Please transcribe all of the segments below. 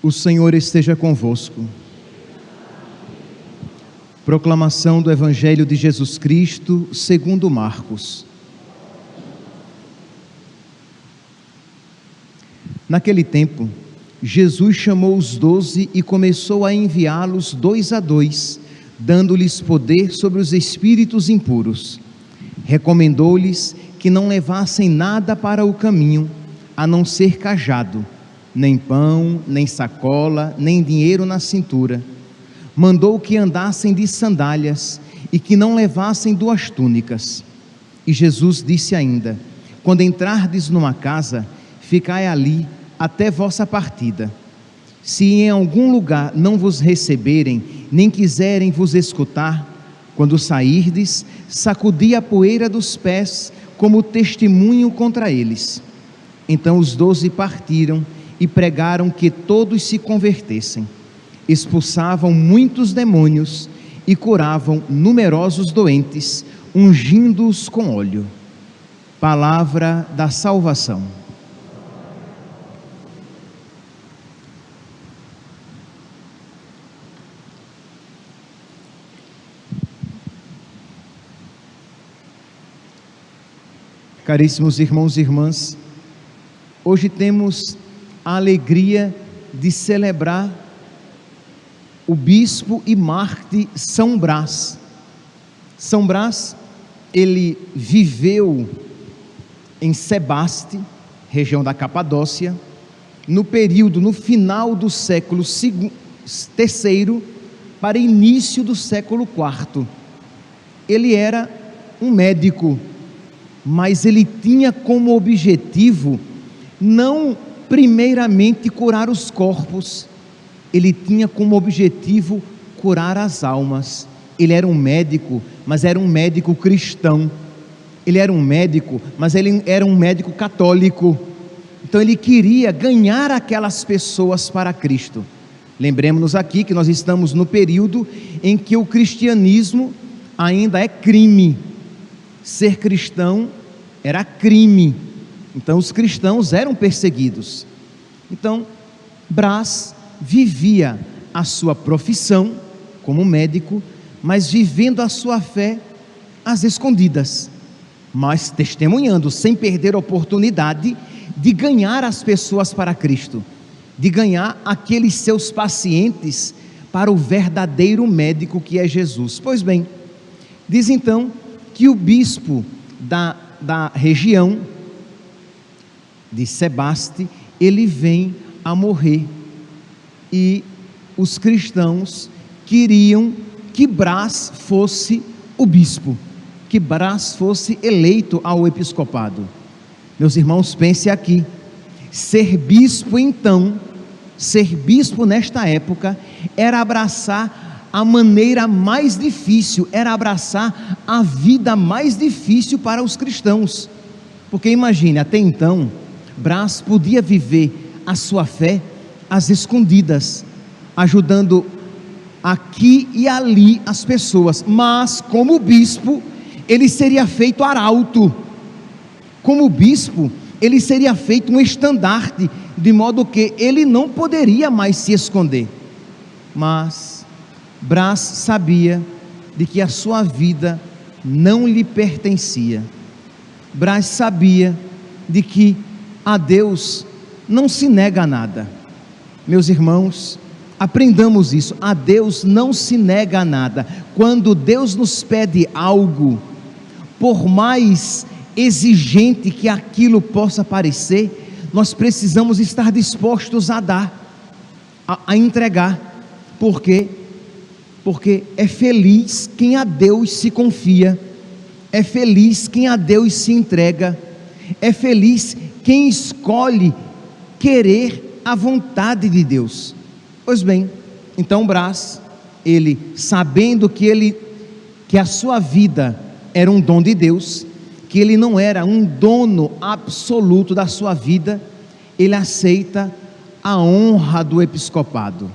O Senhor esteja convosco. Proclamação do Evangelho de Jesus Cristo, segundo Marcos. Naquele tempo, Jesus chamou os 12 e começou a enviá-los 2 a 2, dando-lhes poder sobre os espíritos impuros. Recomendou-lhes que não levassem nada para o caminho, a não ser cajado, nem pão, nem sacola, nem dinheiro na cintura. Mandou que andassem de sandálias e que não levassem 2 túnicas. E Jesus disse ainda: quando entrardes numa casa, ficai ali até vossa partida. Se em algum lugar não vos receberem, nem quiserem vos escutar, quando sairdes, sacudi a poeira dos pés como testemunho contra eles. Então os 12 partiram e pregaram que todos se convertessem. Expulsavam muitos demônios e curavam numerosos doentes, ungindo-os com óleo. Palavra da salvação. Caríssimos irmãos e irmãs, hoje temos a alegria de celebrar o bispo e mártir São Brás. São Brás, ele viveu em Sebaste, região da Capadócia, no final do século III para início do século IV. Ele era um médico, mas ele tinha como objetivo não primeiramente curar os corpos, ele tinha como objetivo curar as almas. Ele era um médico, mas era um médico cristão. Ele era um médico, mas ele era um médico católico. Então ele queria ganhar aquelas pessoas para Cristo. Lembremos-nos aqui que nós estamos no período em que o cristianismo ainda é crime. Ser cristão era crime. Então os cristãos eram perseguidos. Então Brás vivia a sua profissão como médico, mas vivendo a sua fé às escondidas, mas testemunhando, sem perder a oportunidade de ganhar as pessoas para Cristo, de ganhar aqueles seus pacientes para o verdadeiro médico que é Jesus. Pois bem, diz então que o bispo da região de Sebaste, ele vem a morrer, e os cristãos queriam que Brás fosse o bispo, que Brás fosse eleito ao episcopado. Meus irmãos, pense aqui, ser bispo então, ser bispo nesta época, era abraçar a maneira mais difícil, era abraçar a vida mais difícil para os cristãos, porque imagine, até então, Brás podia viver a sua fé às escondidas, ajudando aqui e ali as pessoas, mas como bispo, ele seria feito arauto, como bispo, ele seria feito um estandarte, de modo que ele não poderia mais se esconder. Mas Brás sabia de que a sua vida não lhe pertencia. Brás sabia de que a Deus não se nega nada. Meus irmãos, aprendamos isso, a Deus não se nega nada. Quando Deus nos pede algo, por mais exigente que aquilo possa parecer, nós precisamos estar dispostos a dar, a entregar. Por quê? Porque é feliz quem a Deus se confia, é feliz quem a Deus se entrega, é feliz quem escolhe querer a vontade de Deus. Pois bem, então Brás, ele sabendo que a sua vida era um dom de Deus, que ele não era um dono absoluto da sua vida, ele aceita a honra do episcopado.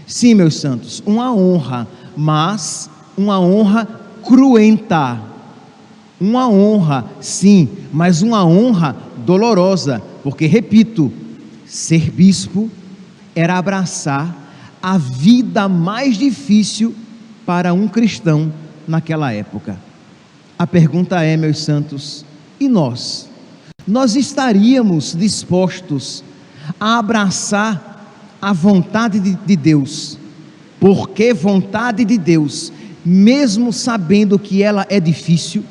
Sim, meus santos, uma honra, mas uma honra cruenta. Uma honra, sim, mas uma honra dolorosa, porque, repito, ser bispo era abraçar a vida mais difícil para um cristão naquela época. A pergunta é, meus santos, e nós? Nós estaríamos dispostos a abraçar a vontade de Deus? Porque vontade de Deus, mesmo sabendo que ela é difícil,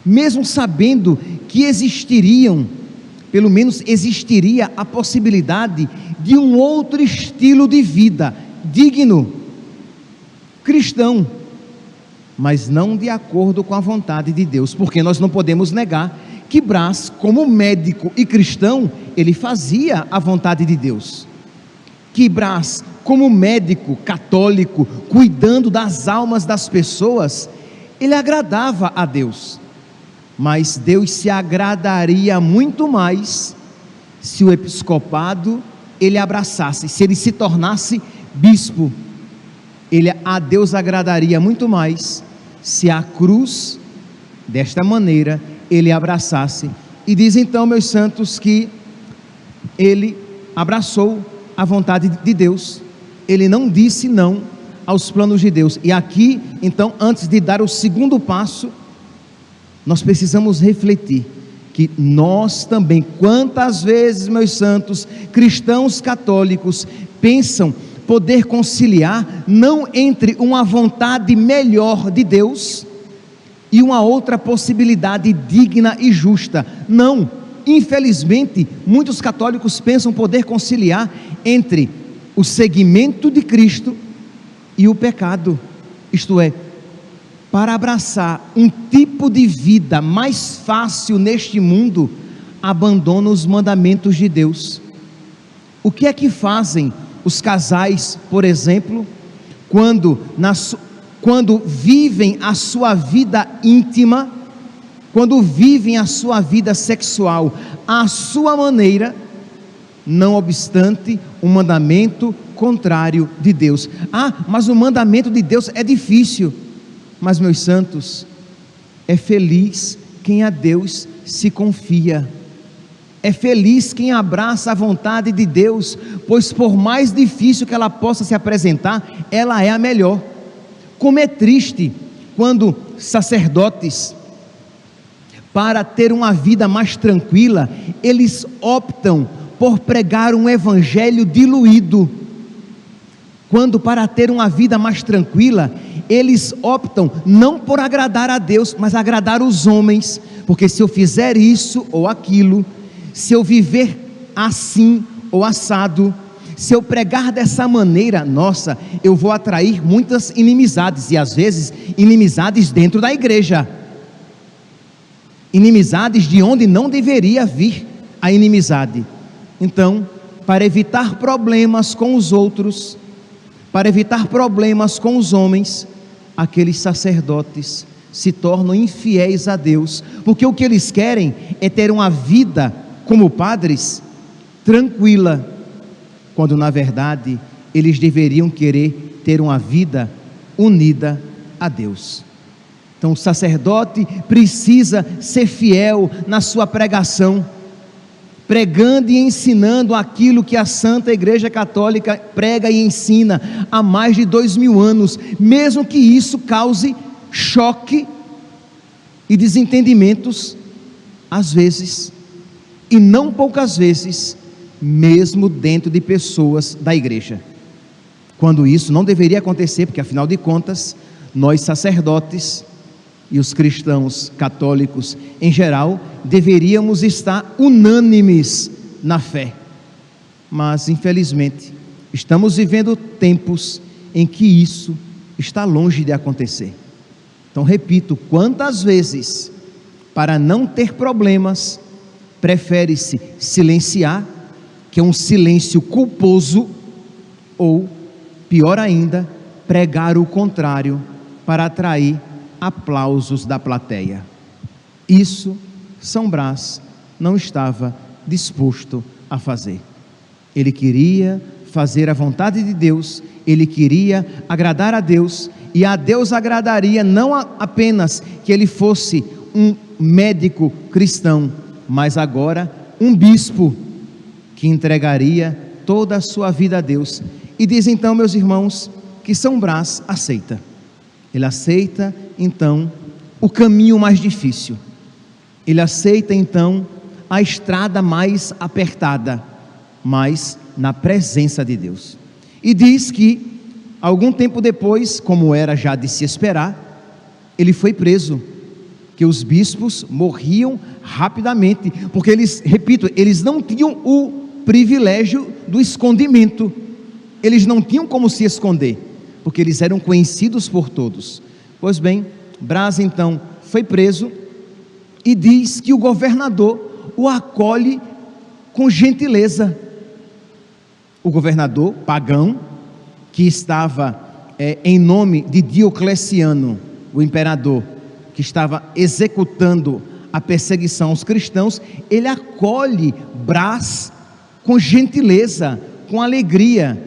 mesmo sabendo que pelo menos existiria a possibilidade de um outro estilo de vida, digno, cristão, mas não de acordo com a vontade de Deus, porque nós não podemos negar que Brás, como médico e cristão, ele fazia a vontade de Deus. Que Brás, como médico católico, cuidando das almas das pessoas, ele agradava a Deus. Mas Deus se agradaria muito mais se o episcopado ele abraçasse, se ele se tornasse bispo. A Deus agradaria muito mais se a cruz, desta maneira, ele abraçasse. E diz então, meus santos, que ele abraçou a vontade de Deus, ele não disse não aos planos de Deus. E aqui, então, antes de dar o segundo passo, nós precisamos refletir que nós também, quantas vezes, meus santos, cristãos católicos, pensam poder conciliar não entre uma vontade melhor de Deus e uma outra possibilidade digna e justa. Não, infelizmente, muitos católicos pensam poder conciliar entre o seguimento de Cristo e o pecado, isto é, para abraçar um tipo de vida mais fácil neste mundo, abandona os mandamentos de Deus. O que é que fazem os casais, por exemplo, quando vivem a sua vida íntima, quando vivem a sua vida sexual à sua maneira, não obstante um mandamento contrário de Deus? Mas o mandamento de Deus é difícil. Mas, meus santos, é feliz quem a Deus se confia. É feliz quem abraça a vontade de Deus, pois por mais difícil que ela possa se apresentar, ela é a melhor. Como é triste quando sacerdotes, para ter uma vida mais tranquila, eles optam por pregar um evangelho diluído. Quando, para ter uma vida mais tranquila, eles optam não por agradar a Deus, mas agradar os homens, porque se eu fizer isso ou aquilo, se eu viver assim ou assado, se eu pregar dessa maneira, nossa, eu vou atrair muitas inimizades, e às vezes inimizades dentro da igreja, inimizades de onde não deveria vir a inimizade. Então, para evitar problemas com os outros, para evitar problemas com os homens, aqueles sacerdotes se tornam infiéis a Deus, porque o que eles querem é ter uma vida como padres tranquila, quando na verdade eles deveriam querer ter uma vida unida a Deus. Então o sacerdote precisa ser fiel na sua pregação, pregando e ensinando aquilo que a Santa Igreja Católica prega e ensina há mais de 2000 anos, mesmo que isso cause choque e desentendimentos, às vezes, e não poucas vezes, mesmo dentro de pessoas da igreja, quando isso não deveria acontecer, porque afinal de contas, nós sacerdotes e os cristãos católicos em geral, deveríamos estar unânimes na fé, mas infelizmente, estamos vivendo tempos em que isso está longe de acontecer. Então repito, quantas vezes, para não ter problemas, prefere-se silenciar, que é um silêncio culposo, ou, pior ainda, pregar o contrário, para atrair aplausos da plateia. Isso São Brás não estava disposto a fazer. Ele queria fazer a vontade de Deus, ele queria agradar a Deus, e a Deus agradaria não apenas que ele fosse um médico cristão, mas agora um bispo, que entregaria toda a sua vida a Deus. E diz então, meus irmãos, que São Brás aceita. Ele aceita então o caminho mais difícil. Ele aceita então a estrada mais apertada, mas na presença de Deus. E diz que algum tempo depois, como era já de se esperar, ele foi preso, que os bispos morriam rapidamente, porque eles, repito, eles não tinham o privilégio do escondimento, eles não tinham como se esconder, porque eles eram conhecidos por todos. Pois bem, Brás então foi preso, e diz que o governador o acolhe com gentileza. O governador pagão, que estava em nome de Diocleciano, o imperador, que estava executando a perseguição aos cristãos, ele acolhe Brás com gentileza, com alegria,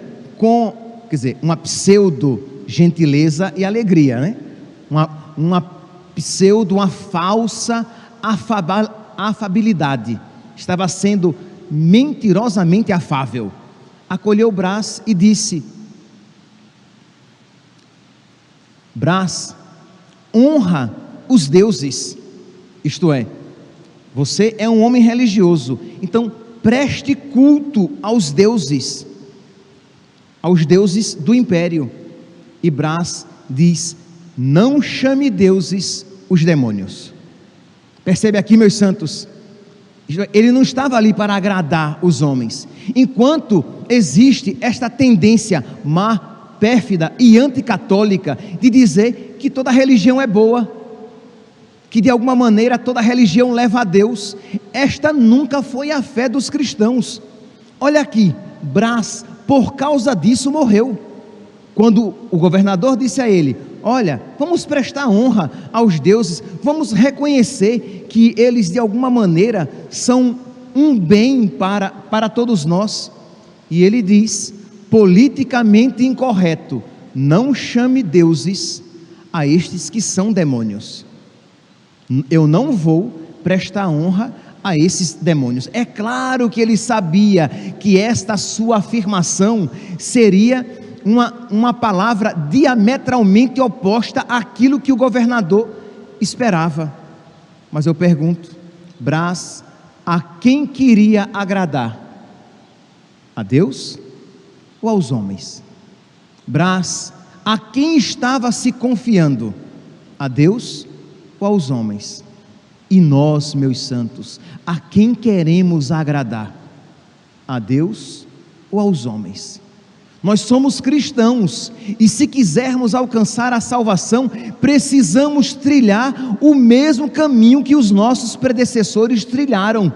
uma pseudo gentileza e alegria, né? Uma falsa afabilidade. Estava sendo mentirosamente afável. Acolheu Brás e disse: Brás, honra os deuses, isto é, você é um homem religioso, então preste culto aos deuses do império. E Brás diz: não chame deuses os demônios. Percebe aqui, meus santos, ele não estava ali para agradar os homens. Enquanto existe esta tendência má, pérfida e anticatólica de dizer que toda religião é boa, que de alguma maneira toda religião leva a Deus, esta nunca foi a fé dos cristãos. Olha aqui, Brás, por causa disso morreu. Quando o governador disse a ele: olha, vamos prestar honra aos deuses, vamos reconhecer que eles de alguma maneira são um bem para todos nós. E ele diz, politicamente incorreto: não chame deuses a estes que são demônios. Eu não vou prestar honra a esses demônios. É claro que ele sabia que esta sua afirmação seria uma palavra diametralmente oposta àquilo que o governador esperava. Mas eu pergunto, Brás, a quem queria agradar? A Deus ou aos homens? Brás, a quem estava se confiando? A Deus ou aos homens? E nós, meus santos, a quem queremos agradar? A Deus ou aos homens? Nós somos cristãos, e se quisermos alcançar a salvação, precisamos trilhar o mesmo caminho que os nossos predecessores trilharam,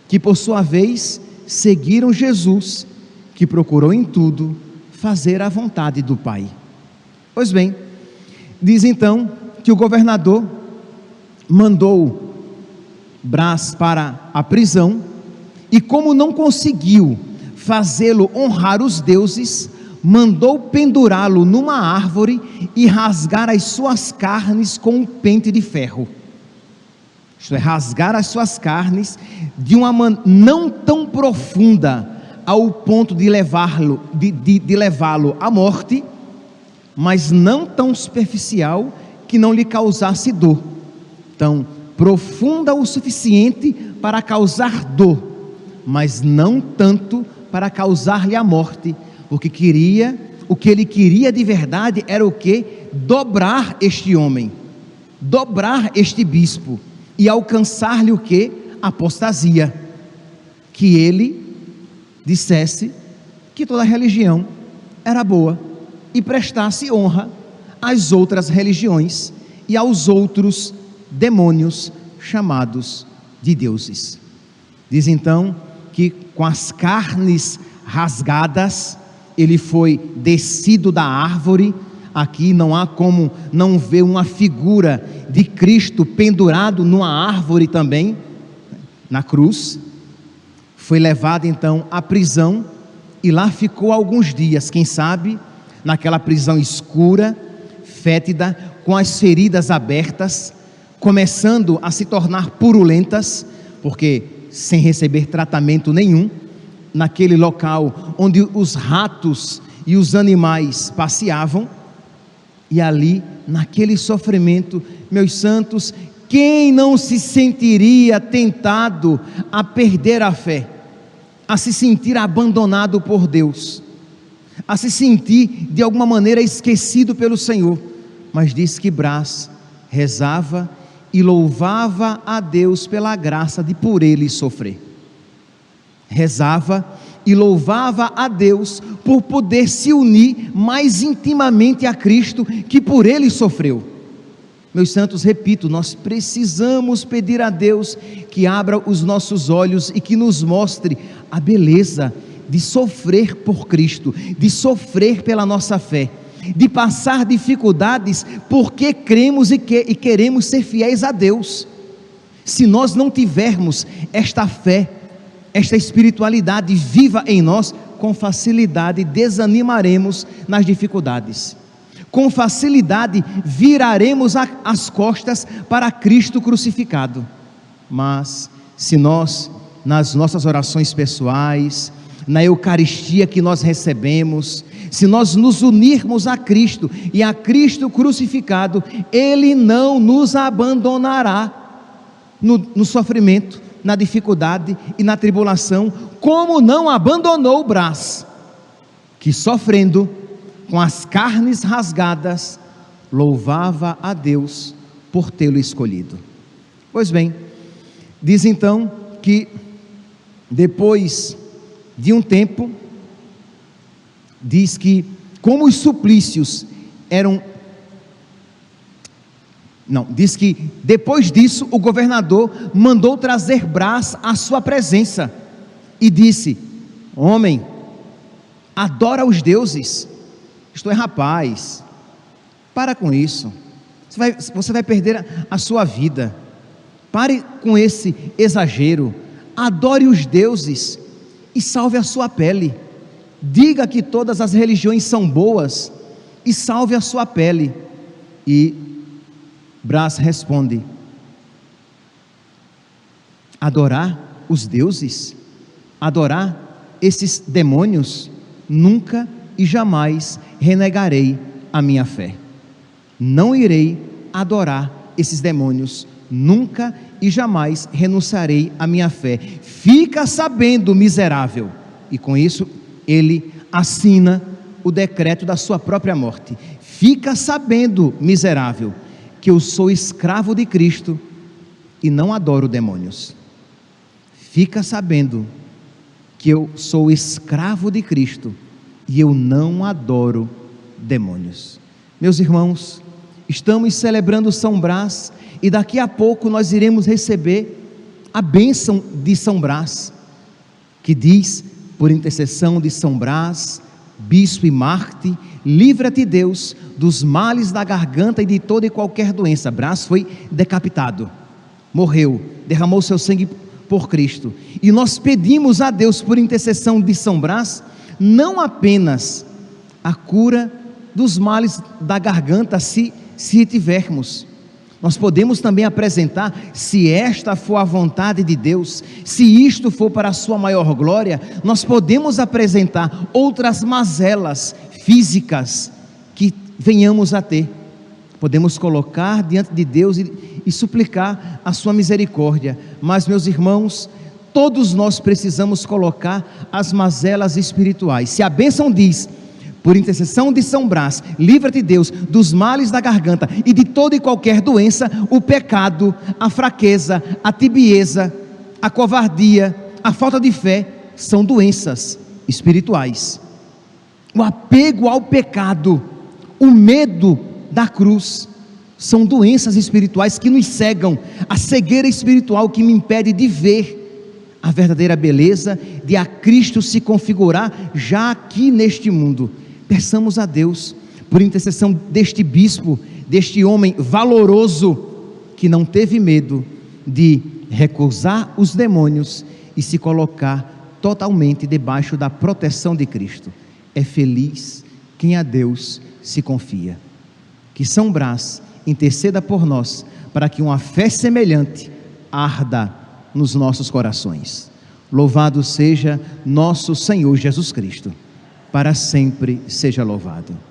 que por sua vez seguiram Jesus, que procurou em tudo fazer a vontade do Pai. Pois bem, diz então que o governador mandou Brás para a prisão, e como não conseguiu fazê-lo honrar os deuses, mandou pendurá-lo numa árvore e rasgar as suas carnes com um pente de ferro. Isto é, rasgar as suas carnes de uma maneira não tão profunda ao ponto de levá-lo à morte, mas não tão superficial que não lhe causasse dor, tão profunda o suficiente para causar dor, mas não tanto para causar-lhe a morte, porque o que ele queria de verdade era o quê? Dobrar este homem, dobrar este bispo, e alcançar-lhe o quê? Apostasia, que ele dissesse que toda religião era boa, e prestasse honra às outras religiões, e aos outros demônios chamados de deuses. Diz então que com as carnes rasgadas, ele foi descido da árvore. Aqui não há como não ver uma figura de Cristo pendurado numa árvore também, na cruz. Foi levado então à prisão, e lá ficou alguns dias, quem sabe, naquela prisão escura, fétida, com as feridas abertas, começando a se tornar purulentas, porque sem receber tratamento nenhum, naquele local onde os ratos e os animais passeavam, e ali, naquele sofrimento, meus santos, quem não se sentiria tentado a perder a fé, a se sentir abandonado por Deus, a se sentir de alguma maneira esquecido pelo Senhor? Mas diz que Brás rezava e louvava a Deus pela graça de por ele sofrer. Rezava e louvava a Deus por poder se unir mais intimamente a Cristo, que por ele sofreu. Meus santos, repito, nós precisamos pedir a Deus que abra os nossos olhos e que nos mostre a beleza de sofrer por Cristo, de sofrer pela nossa fé, de passar dificuldades porque cremos e queremos ser fiéis a Deus. Se nós não tivermos esta fé, esta espiritualidade viva em nós, com facilidade desanimaremos nas dificuldades, com facilidade viraremos as costas para Cristo crucificado. Mas se nós, nas nossas orações pessoais, na Eucaristia que nós recebemos, se nós nos unirmos a Cristo e a Cristo crucificado, Ele não nos abandonará no sofrimento, na dificuldade e na tribulação, como não abandonou Brás, que sofrendo, com as carnes rasgadas, louvava a Deus por tê-lo escolhido. Pois bem, diz então que depois de um tempo, diz que como os suplícios diz que depois disso o governador mandou trazer Brás à sua presença e disse: homem, adora os deuses. Isto é, rapaz, para com isso, você vai perder a sua vida. Pare com esse exagero, adore os deuses e salve a sua pele. Diga que todas as religiões são boas e salve a sua pele. E Brás responde: adorar os deuses, adorar esses demônios, nunca e jamais renegarei a minha fé. Não irei adorar esses demônios, nunca e jamais renunciarei à minha fé. Fica sabendo, miserável. E com isso ele assina o decreto da sua própria morte. Fica sabendo, miserável, que eu sou escravo de Cristo e não adoro demônios. Fica sabendo que eu sou escravo de Cristo e eu não adoro demônios. Meus irmãos, estamos celebrando São Brás e daqui a pouco nós iremos receber a bênção de São Brás, que diz: por intercessão de São Brás, bispo e mártir, livra-te Deus dos males da garganta e de toda e qualquer doença. Brás foi decapitado, morreu, derramou seu sangue por Cristo, e nós pedimos a Deus, por intercessão de São Brás, não apenas a cura dos males da garganta, se tivermos. Nós podemos também apresentar, se esta for a vontade de Deus, se isto for para a sua maior glória, nós podemos apresentar outras mazelas físicas que venhamos a ter. Podemos colocar diante de Deus e suplicar a sua misericórdia. Mas, meus irmãos, todos nós precisamos colocar as mazelas espirituais. Se a bênção diz: por intercessão de São Brás, livra-te Deus dos males da garganta e de toda e qualquer doença, o pecado, a fraqueza, a tibieza, a covardia, a falta de fé são doenças espirituais. O apego ao pecado, o medo da cruz, são doenças espirituais que nos cegam, a cegueira espiritual que me impede de ver a verdadeira beleza de a Cristo se configurar já aqui neste mundo. Peçamos a Deus, por intercessão deste bispo, deste homem valoroso, que não teve medo de recusar os demônios e se colocar totalmente debaixo da proteção de Cristo. É feliz quem a Deus se confia. Que São Brás interceda por nós, para que uma fé semelhante arda nos nossos corações. Louvado seja nosso Senhor Jesus Cristo. Para sempre seja louvado.